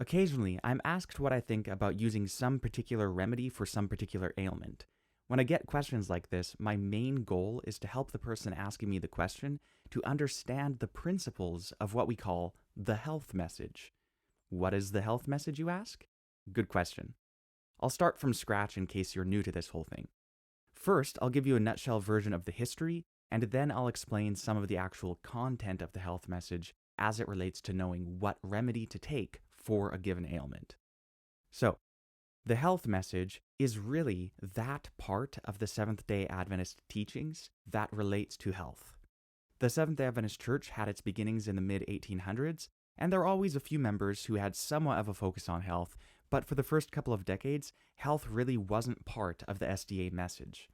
Occasionally, I'm asked what I think about using some particular remedy for some particular ailment. When I get questions like this, my main goal is to help the person asking me the question to understand the principles of what we call the health message. What is the health message, you ask? Good question. I'll start from scratch in case you're new to this whole thing. First, I'll give you a nutshell version of the history, and then I'll explain some of the actual content of the health message as it relates to knowing what remedy to take for a given ailment. So, the health message is really that part of the Seventh-day Adventist teachings that relates to health. The Seventh-day Adventist Church had its beginnings in the mid-1800s, and there are always a few members who had somewhat of a focus on health, but for the first couple of decades, health really wasn't part of the SDA message.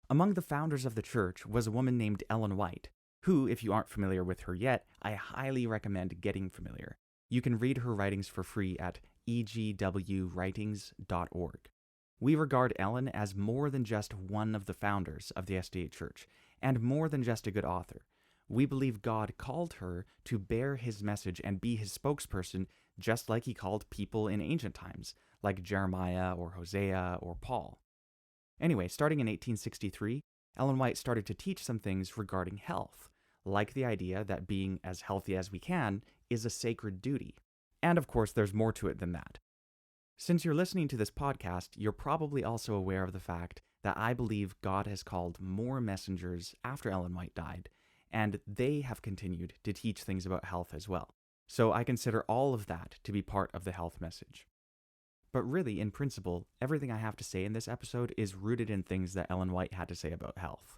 Among the founders of the church was a woman named Ellen White, who, if you aren't familiar with her yet, I highly recommend getting familiar. You can read her writings for free at egwritings.org. We regard Ellen as more than just one of the founders of the SDA Church, and more than just a good author. We believe God called her to bear his message and be his spokesperson, just like he called people in ancient times, like Jeremiah or Hosea or Paul. Anyway, starting in 1863, Ellen White started to teach some things regarding health, like the idea that being as healthy as we can is a sacred duty. And of course, there's more to it than that. Since you're listening to this podcast, you're probably also aware of the fact that I believe God has called more messengers after Ellen White died, and they have continued to teach things about health as well. So I consider all of that to be part of the health message. But really, in principle, everything I have to say in this episode is rooted in things that Ellen White had to say about health.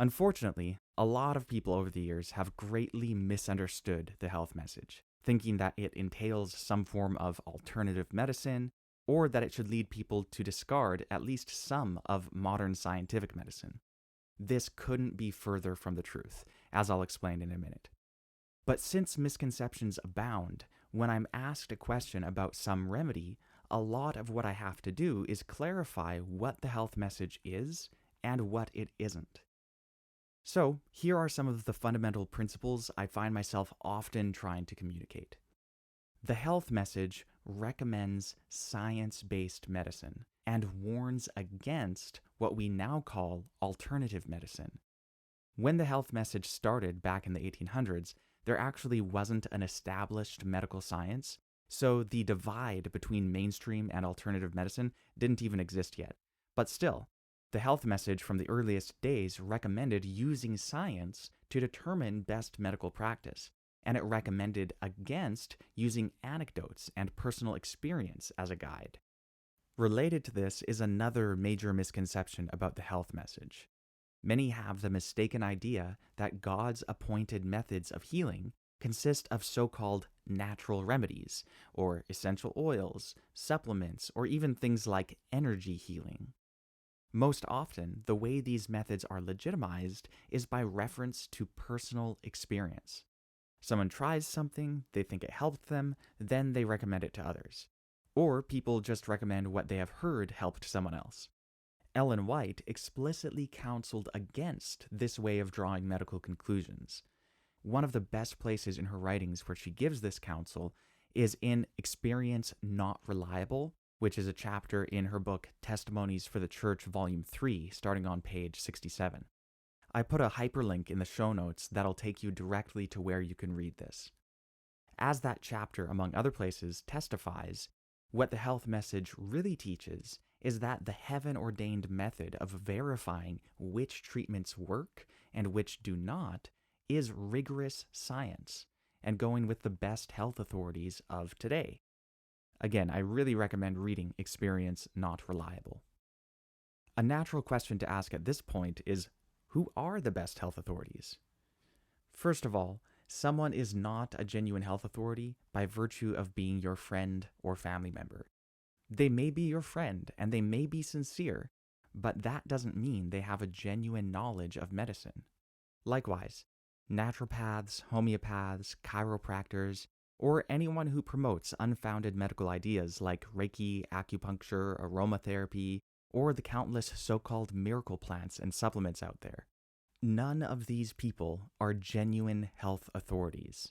Unfortunately, a lot of people over the years have greatly misunderstood the health message, thinking that it entails some form of alternative medicine, or that it should lead people to discard at least some of modern scientific medicine. This couldn't be further from the truth, as I'll explain in a minute. But since misconceptions abound, when I'm asked a question about some remedy, a lot of what I have to do is clarify what the health message is and what it isn't. So, here are some of the fundamental principles I find myself often trying to communicate. The health message recommends science-based medicine and warns against what we now call alternative medicine. When the health message started back in the 1800s, there actually wasn't an established medical science, so the divide between mainstream and alternative medicine didn't even exist yet. But still, the health message from the earliest days recommended using science to determine best medical practice, and it recommended against using anecdotes and personal experience as a guide. Related to this is another major misconception about the health message. Many have the mistaken idea that God's appointed methods of healing consist of so-called natural remedies, or essential oils, supplements, or even things like energy healing. Most often, the way these methods are legitimized is by reference to personal experience. Someone tries something, they think it helped them, then they recommend it to others. Or people just recommend what they have heard helped someone else. Ellen White explicitly counseled against this way of drawing medical conclusions. One of the best places in her writings where she gives this counsel is in Experience Not Reliable, which is a chapter in her book Testimonies for the Church, Volume 3, starting on page 67. I put a hyperlink in the show notes that'll take you directly to where you can read this. As that chapter, among other places, testifies, what the health message really teaches is that the heaven-ordained method of verifying which treatments work and which do not is rigorous science and going with the best health authorities of today. Again, I really recommend reading Experience Not Reliable. A natural question to ask at this point is, who are the best health authorities? First of all, someone is not a genuine health authority by virtue of being your friend or family member. They may be your friend and they may be sincere, but that doesn't mean they have a genuine knowledge of medicine. Likewise, naturopaths, homeopaths, chiropractors, or anyone who promotes unfounded medical ideas like Reiki, acupuncture, aromatherapy, or the countless so-called miracle plants and supplements out there. None of these people are genuine health authorities.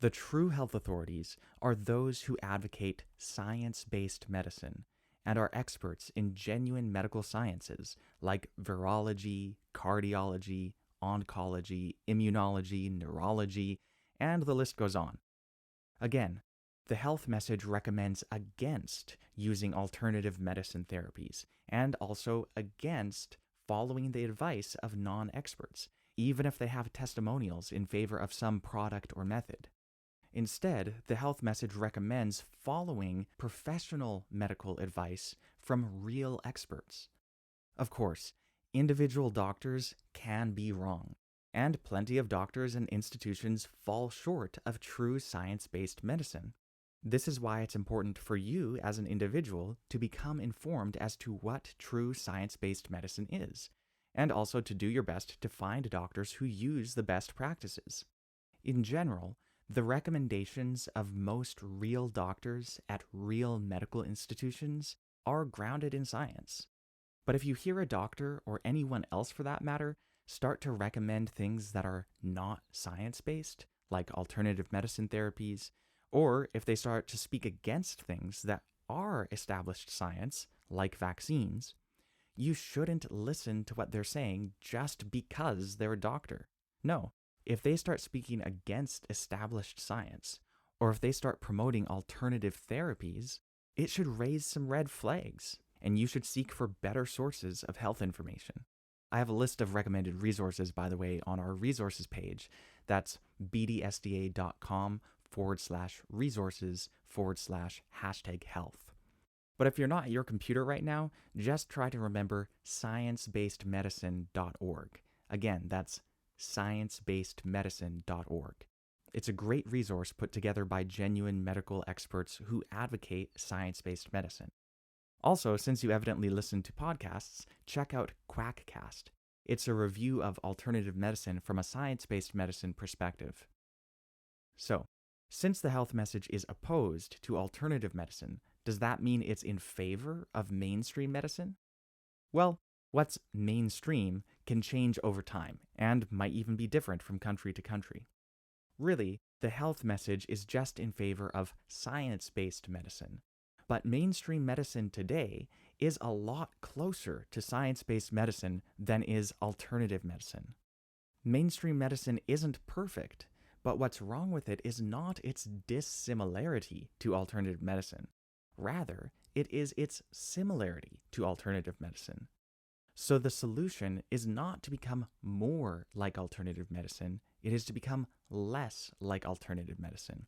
The true health authorities are those who advocate science-based medicine and are experts in genuine medical sciences like virology, cardiology, oncology, immunology, neurology, and the list goes on. Again, the health message recommends against using alternative medicine therapies and also against following the advice of non-experts, even if they have testimonials in favor of some product or method. Instead, the health message recommends following professional medical advice from real experts. Of course, individual doctors can be wrong, and plenty of doctors and institutions fall short of true science-based medicine. This is why it's important for you as an individual to become informed as to what true science-based medicine is, and also to do your best to find doctors who use the best practices. In general, the recommendations of most real doctors at real medical institutions are grounded in science. But if you hear a doctor, or anyone else for that matter, start to recommend things that are not science-based, like alternative medicine therapies, or if they start to speak against things that are established science, like vaccines, you shouldn't listen to what they're saying just because they're a doctor. No, if they start speaking against established science, or if they start promoting alternative therapies, it should raise some red flags, and you should seek for better sources of health information. I have a list of recommended resources, by the way, on our resources page. That's bdsda.com/resources/#health. But if you're not at your computer right now, just try to remember ScienceBasedMedicine.org. Again, that's ScienceBasedMedicine.org. It's a great resource put together by genuine medical experts who advocate science-based medicine. Also, since you evidently listen to podcasts, check out Quackcast. It's a review of alternative medicine from a science-based medicine perspective. So, since the health message is opposed to alternative medicine, does that mean it's in favor of mainstream medicine? Well, what's mainstream can change over time and might even be different from country to country. Really, the health message is just in favor of science-based medicine. But mainstream medicine today is a lot closer to science-based medicine than is alternative medicine. Mainstream medicine isn't perfect, but what's wrong with it is not its dissimilarity to alternative medicine. Rather, it is its similarity to alternative medicine. So the solution is not to become more like alternative medicine, it is to become less like alternative medicine.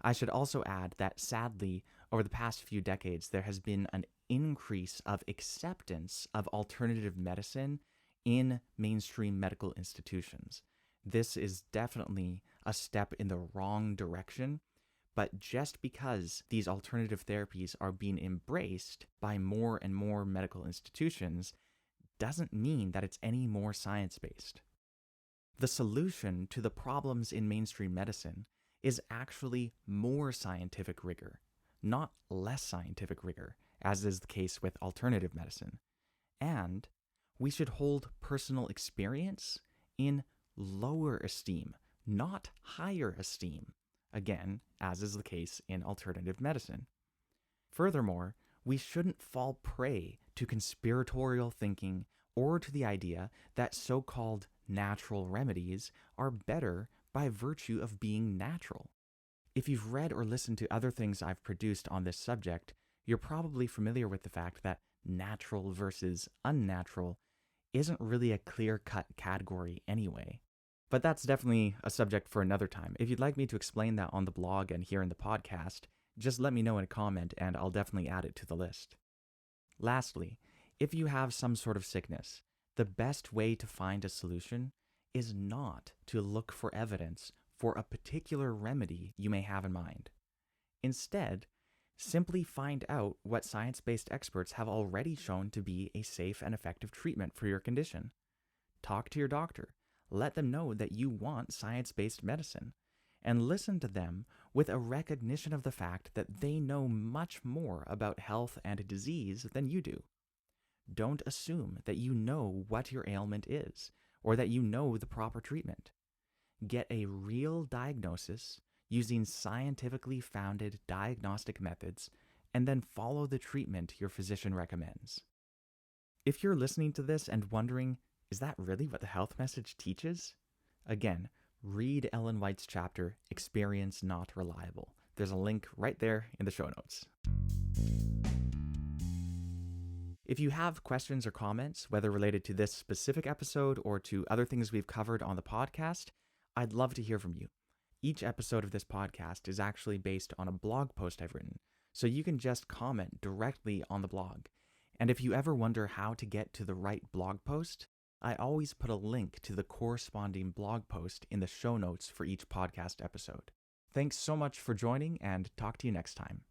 I should also add that sadly, over the past few decades, there has been an increase of acceptance of alternative medicine in mainstream medical institutions. This is definitely a step in the wrong direction, but just because these alternative therapies are being embraced by more and more medical institutions doesn't mean that it's any more science-based. The solution to the problems in mainstream medicine is actually more scientific rigor, not less scientific rigor, as is the case with alternative medicine. And we should hold personal experience in lower esteem, not higher esteem, again, as is the case in alternative medicine. Furthermore, we shouldn't fall prey to conspiratorial thinking or to the idea that so-called natural remedies are better by virtue of being natural. If you've read or listened to other things I've produced on this subject, you're probably familiar with the fact that natural versus unnatural isn't really a clear-cut category anyway. But that's definitely a subject for another time. If you'd like me to explain that on the blog and here in the podcast, just let me know in a comment and I'll definitely add it to the list. Lastly, if you have some sort of sickness, the best way to find a solution is not to look for evidence for a particular remedy you may have in mind. Instead, simply find out what science-based experts have already shown to be a safe and effective treatment for your condition. Talk to your doctor. Let them know that you want science-based medicine, and listen to them with a recognition of the fact that they know much more about health and disease than you do. Don't assume that you know what your ailment is, or that you know the proper treatment. Get a real diagnosis using scientifically founded diagnostic methods, and then follow the treatment your physician recommends. If you're listening to this and wondering, is that really what the health message teaches? Again, read Ellen White's chapter, Experience Not Reliable. There's a link right there in the show notes. If you have questions or comments, whether related to this specific episode or to other things we've covered on the podcast, I'd love to hear from you. Each episode of this podcast is actually based on a blog post I've written, so you can just comment directly on the blog. And if you ever wonder how to get to the right blog post, I always put a link to the corresponding blog post in the show notes for each podcast episode. Thanks so much for joining, and talk to you next time.